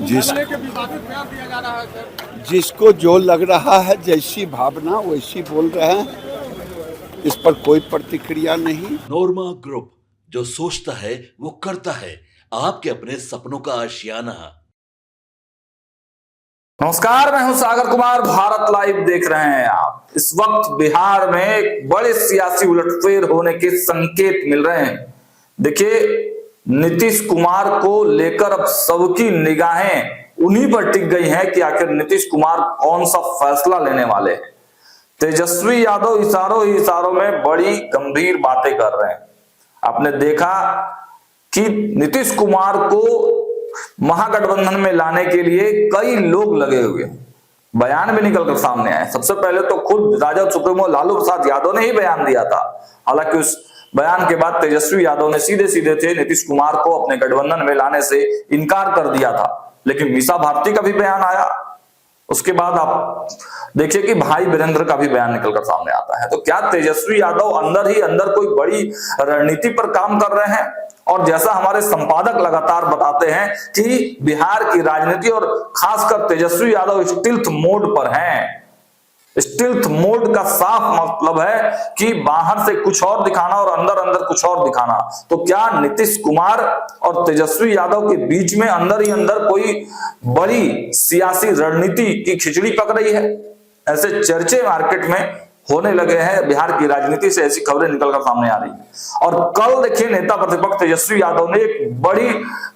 जिस के विवादित बयान दिया जा रहा है सर। जिसको जो लग रहा है, जैसी भावना वैसी बोल रहे हैं, इस पर कोई प्रतिक्रिया नहीं। नोरमा ग्रुप, जो सोचता है वो करता है। आपके अपने सपनों का आशियाना। नमस्कार, मैं हूं सागर कुमार। भारत लाइव देख रहे हैं आप। इस वक्त बिहार में एक बड़े सियासी उलटफेर होने के संकेत मिल रहे हैं। देखिए, नीतीश कुमार को लेकर अब सबकी निगाहें उन्हीं पर टिक गई हैं कि आखिर नीतीश कुमार कौन सा फैसला लेने वाले हैं। तेजस्वी यादव इशारों ही इशारों में बड़ी गंभीर बातें कर रहे हैं। आपने देखा कि नीतीश कुमार को महागठबंधन में लाने के लिए कई लोग लगे हुए, बयान भी निकलकर सामने आए। सबसे पहले तो खुद राजद सुप्रीमो लालू प्रसाद यादव ने ही बयान दिया था। हालांकि उस बयान के बाद तेजस्वी यादव ने सीधे सीधे थे नीतीश कुमार को अपने गठबंधन में लाने से इनकार कर दिया था। लेकिन मीसा भारती का भी बयान आया। उसके बाद आप देखिए कि भाई वीरेंद्र का भी बयान निकलकर सामने आता है। तो क्या तेजस्वी यादव अंदर ही अंदर कोई बड़ी रणनीति पर काम कर रहे हैं? और जैसा हमारे संपादक लगातार बताते हैं कि बिहार की राजनीति और खासकर तेजस्वी यादव स्टिल्थ मोड पर हैं। स्टिल्थ मोड का साफ मतलब है कि बाहर से कुछ और दिखाना और अंदर अंदर कुछ और दिखाना। तो क्या नीतीश कुमार और तेजस्वी यादव के बीच में अंदर ही अंदर कोई बड़ी सियासी रणनीति की खिचड़ी पक रही है? ऐसे चर्चे मार्केट में होने लगे हैं। बिहार की राजनीति से ऐसी खबरें निकलकर सामने आ रही हैं। और कल देखिए, नेता प्रतिपक्ष तेजस्वी यादव ने एक बड़ी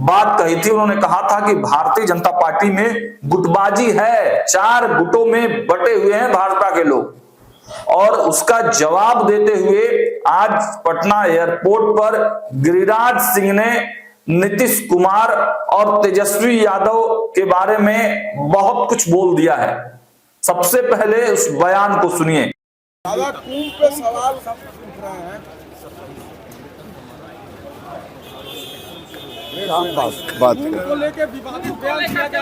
बात कही थी। उन्होंने कहा था कि भारतीय जनता पार्टी में गुटबाजी है, 4 गुटों में बटे हुए हैं भाजपा के लोग। और उसका जवाब देते हुए आज पटना एयरपोर्ट पर गिरिराज सिंह ने नीतीश कुमार और तेजस्वी यादव के बारे में बहुत कुछ बोल दिया है। सबसे पहले उस बयान को सुनिए। कुंभ पे सवाल उठ रहे हैं। बात को लेके विवादित बयान दिया जा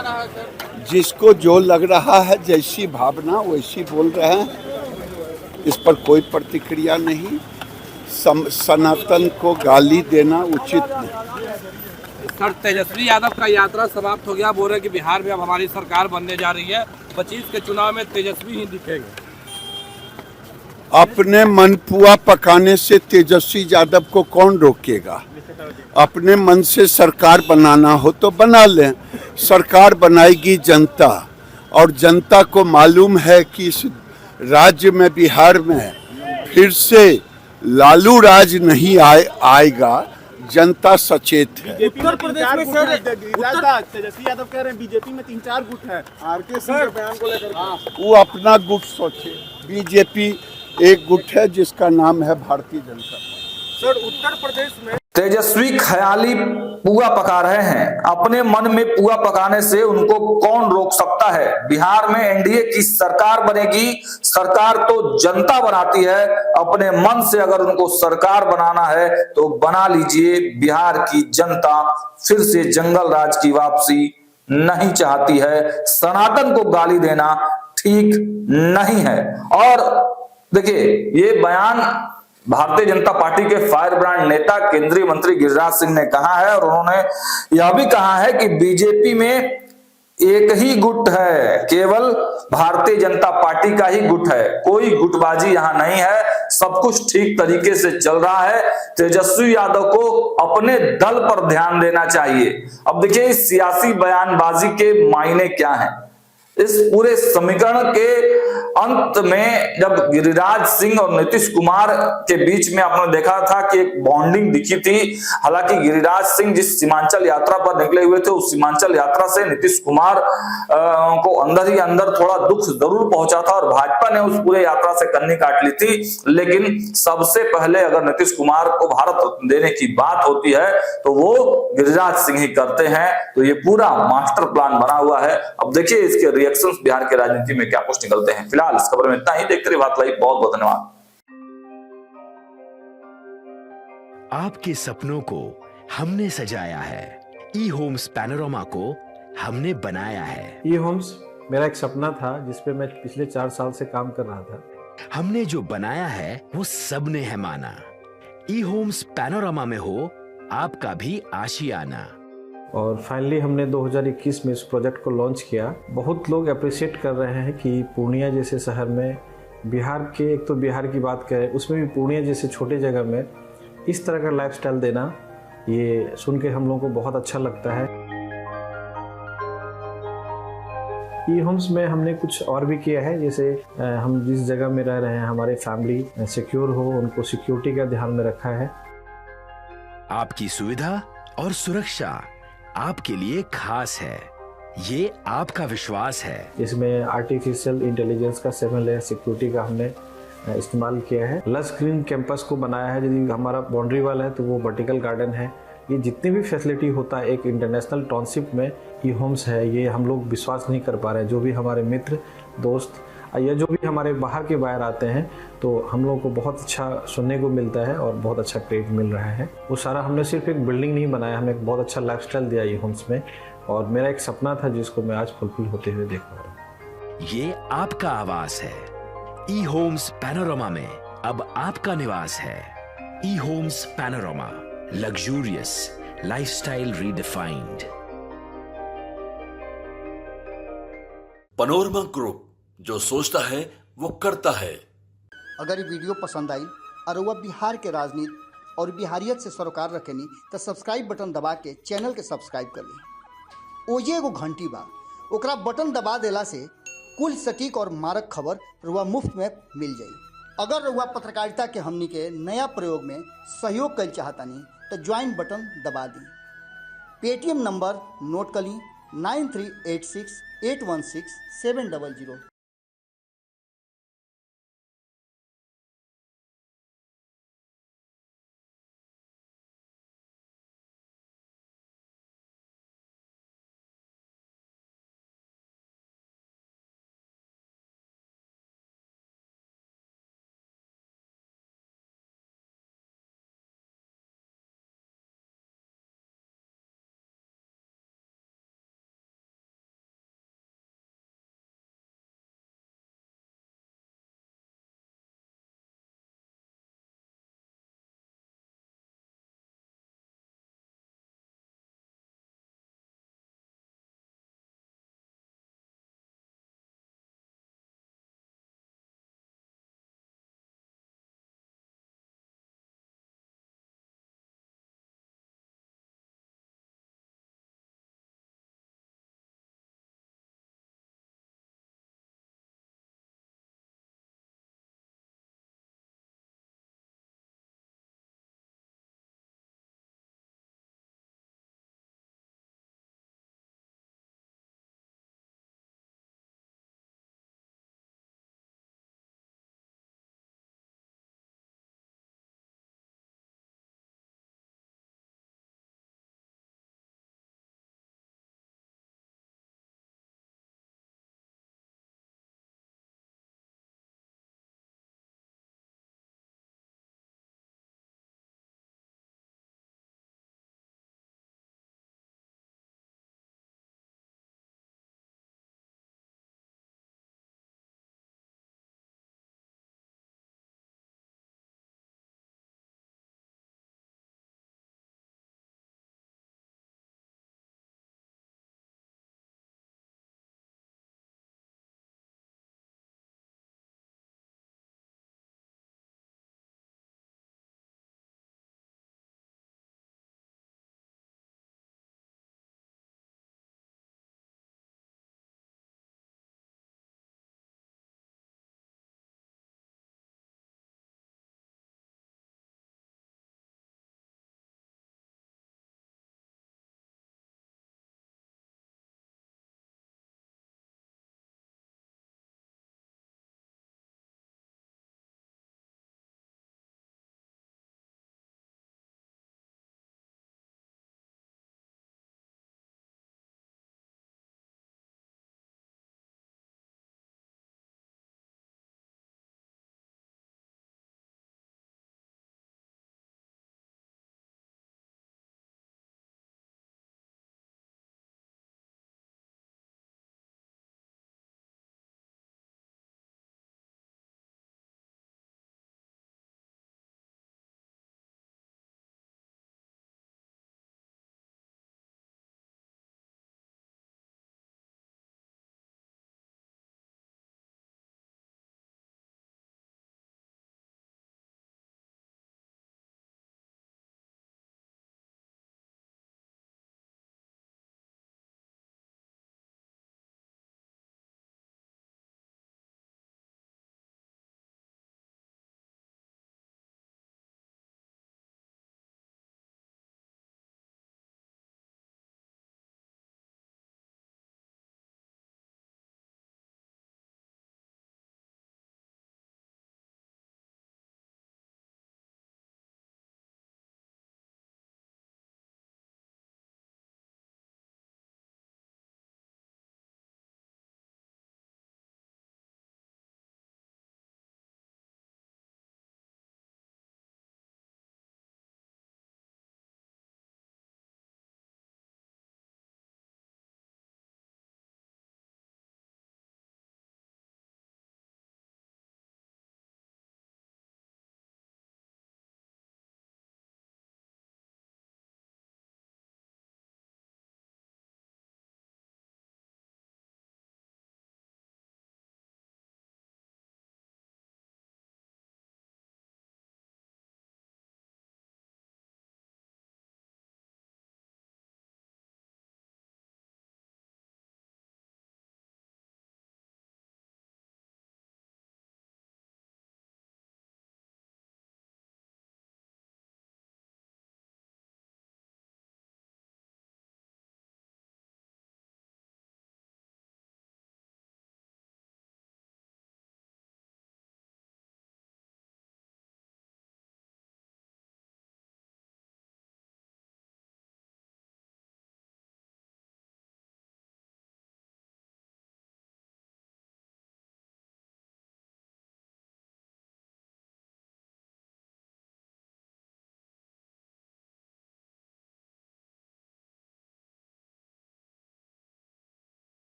रहा है। जिसको जो लग रहा है, जैसी भावना वैसी बोल रहे हैं, इस पर कोई प्रतिक्रिया नहीं। सनातन को गाली देना उचित नहीं। सर, तेजस्वी यादव का यात्रा समाप्त हो गया। बोल रहे कि बिहार में अब हमारी सरकार बनने जा रही है। 25 के चुनाव में तेजस्वी ही दिखेंगे। अपने मन पुआ पकाने से तेजस्वी यादव को कौन रोकेगा? अपने मन से सरकार बनाना हो तो बना लें। सरकार बनाएगी जनता, और जनता को मालूम है कि इस राज्य में, बिहार में फिर से लालू राज नहीं आएगा। जनता सचेत है। उत्तर प्रदेश में सर तेजस्वी यादव कह रहे हैं बीजेपी में 3-4 गुट है। आरके सिंह के बयान को लेकर वो अपना गुट सोचे। बीजेपी एक गुट है जिसका नाम है भारतीय जनता। सर, उत्तर प्रदेश में तेजस्वी ख्याली पुआ पका रहे हैं। अपने मन में पुआ पकाने से उनको कौन रोक सकता है? बिहार में एनडीए की सरकार बनेगी। सरकार तो जनता बनाती है। अपने मन से अगर उनको सरकार बनाना है तो बना लीजिए। बिहार की जनता फिर से जंगल राज की वापसी नहीं चाहती है। सनातन को गाली देना ठीक नहीं है। और देखिए, ये बयान भारतीय जनता पार्टी के फायर ब्रांड नेता केंद्रीय मंत्री गिरिराज सिंह ने कहा है। और उन्होंने यह भी कहा है कि बीजेपी में एक ही गुट है, केवल भारतीय जनता पार्टी का ही गुट है। कोई गुटबाजी यहां नहीं है। सब कुछ ठीक तरीके से चल रहा है। तेजस्वी यादव को अपने दल पर ध्यान देना चाहिए। अब देखिए, इस सियासी बयानबाजी के मायने क्या हैं? इस पूरे समीकरण के अंत में जब गिरिराज सिंह और नीतीश कुमार के बीच में आपने देखा था कि एक बॉन्डिंग दिखी थी। हालांकि गिरिराज सिंह जिस सीमांचल यात्रा पर निकले हुए थे, उस सीमांचल यात्रा से नीतीश कुमार को अंदर ही अंदर थोड़ा दुख जरूर पहुंचा था और भाजपा ने उस पूरे यात्रा से कन्नी काट ली थी। लेकिन सबसे पहले अगर नीतीश कुमार को भारत देने की बात होती है तो वो गिरिराज सिंह ही करते हैं। तो ये पूरा मास्टर प्लान बना हुआ है। अब देखिए इसके रिएक्शंस बिहार के राजनीति में क्या कुछ निकलते हैं। फिलहाल इस खबर में इतना ही। देखते रहिए भारत लाइव। बहुत बहुत धन्यवाद। आपके सपनों को हमने सजाया है। ई होम्स पैनोरामा को हमने बनाया है। ई होम्स मेरा एक सपना था जिस पे मैं पिछले 4 साल से काम कर रहा था। हमने जो बनाया है वो सबने है माना। ई होम्स पैनोरामा में हो आपका भी आशियाना। और फाइनली हमने 2021 में इस प्रोजेक्ट को लॉन्च किया। बहुत लोग अप्रिशिएट कर रहे हैं कि पूर्णिया जैसे शहर में, बिहार के, एक तो बिहार की बात करें उसमें भी पूर्णिया जैसे छोटे जगह में इस तरह का लाइफस्टाइल देना, ये सुन के हम लोगों को बहुत अच्छा लगता है। ई होम्स में हमने कुछ और भी किया है, जैसे हम जिस जगह में रह रहे हैं हमारे फैमिली सिक्योर हो, उनको सिक्योरिटी का ध्यान में रखा है। आपकी सुविधा और सुरक्षा आपके लिए खास है, ये आपका विश्वास है। इसमें आर्टिफिशियल इंटेलिजेंस का 7 लेयर सिक्योरिटी का हमने इस्तेमाल किया है। लस ग्रीन कैंपस को बनाया है, यदि हमारा बाउंड्री वाल है तो वो वर्टिकल गार्डन है। ये जितनी भी फैसिलिटी होता है एक इंटरनेशनल टाउनशिप में ई होम्स है, ये हम लोग विश्वास नहीं कर पा रहे हैं। जो भी हमारे मित्र दोस्त या जो भी हमारे बाहर के बाहर आते हैं तो हम लोगों को बहुत अच्छा सुनने को मिलता है और बहुत अच्छा क्रेडिट मिल रहा है। वो सारा हमने सिर्फ एक बिल्डिंग नहीं बनाया, हमें एक बहुत अच्छा लाइफस्टाइल दिया ई होम्स में, और मेरा एक सपना था जिसको मैं आज फुलफिल होते हुए देख पा रहा हूँ। ये आपका आवास है। ई होम्स पैनोरामा में अब आपका निवास है। E homes Panorama, luxurious lifestyle redefined. Panorama group, जो सोचता है वो करता है। अगर ये वीडियो पसंद आई और वह बिहार के राजनीति और बिहारियत से सरोकार रखेनी तो सब्सक्राइब बटन दबा के चैनल के सब्सक्राइब कर ली। ओजे एगो घंटी बा, ओकरा बटन दबा देला से कुल सटीक और मारक खबर रुआ मुफ्त में मिल जाई। अगर रुआ पत्रकारिता के हमनी के नया प्रयोग में सहयोग कर चाहतानी तो ज्वाइन बटन दबा दी। पेटीएम नंबर नोट कर ली 9386 816 700।